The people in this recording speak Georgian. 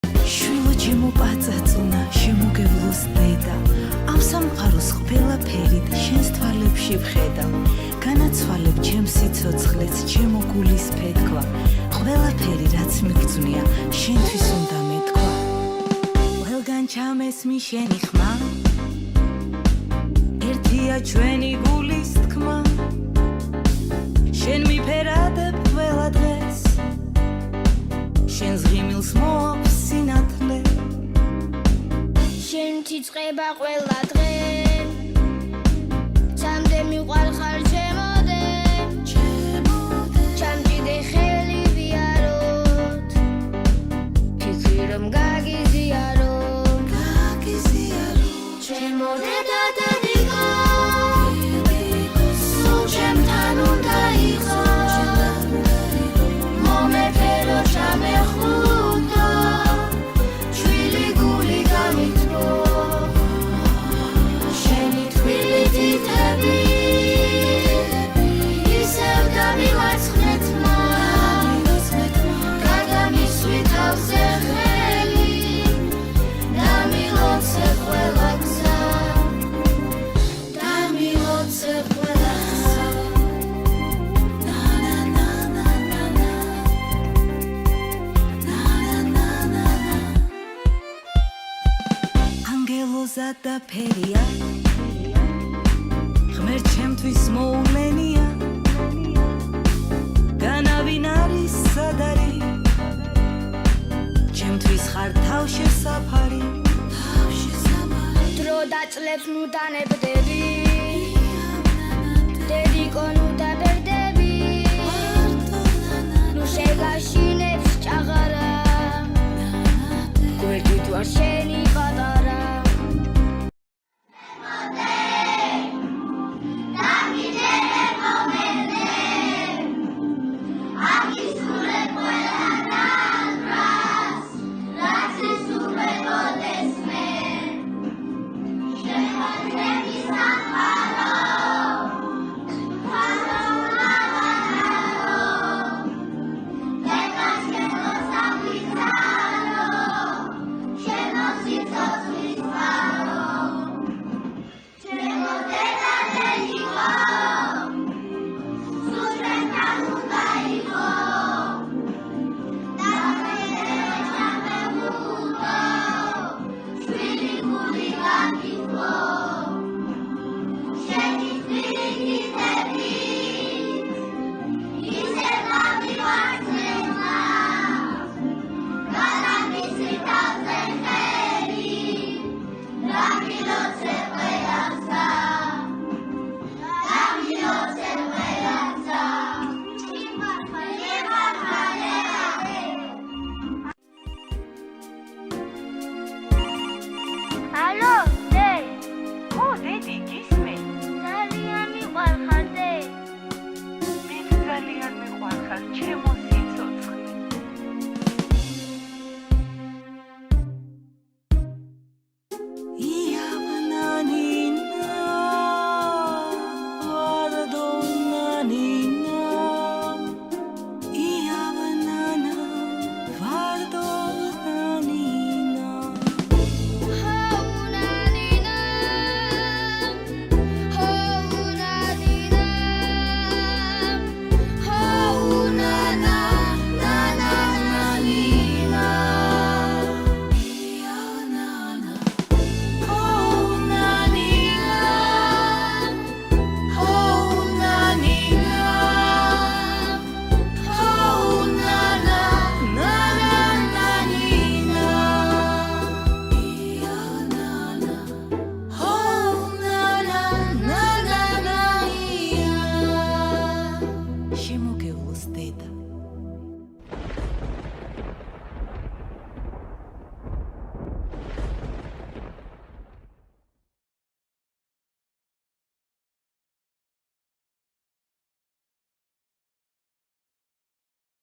შვილო ჩემო პაწაწუნა შემოგევლოს დედა ამ სამყაროს ყველაფერით შენს თვალებში ვხედავ განაცვალებ ჩემს სიცოცხლეც ჩემო გულის ფეთქვა ყველაფერი რაც მიგწვნია შენთვის უნდა მეთქვა ყველგან ჩამესმი შენი ხმა ერთია ჩვენი გულის თქმა შენ მიფერადებ ყველა დღეს შენს ღიმილს მოაქვს სინათლე შენ თიწყება ყველა დღე სამდე მიყვარ ხარ ჩემოდე ჩამჭიდე ხელი ვიაროთ ფიქრი რომ გაგიზიაროთ ჩემოდე დადადიკო სულ ჩემთან უნდა იყოს მომეფერო ჩამეხუტო ჩვილი გული გამიწვო შენი თბილი თითები ისევ დამივარცხნეთ გადამისვი თავზე ხელი დამილოცე ყველა გზა დამილოცე ყველა გზა ანგელოზად და ფერია ღმერთ ჩემთვის მოულენია განავინ არის სად არის ჩემთვის ხარ თავშესაფარი დრო დაწლებს ნუ დანებდები დედიკო ნუ დაბერდები ნუ შეგაშინებს ჭაღარა გვერდით ვარ შენი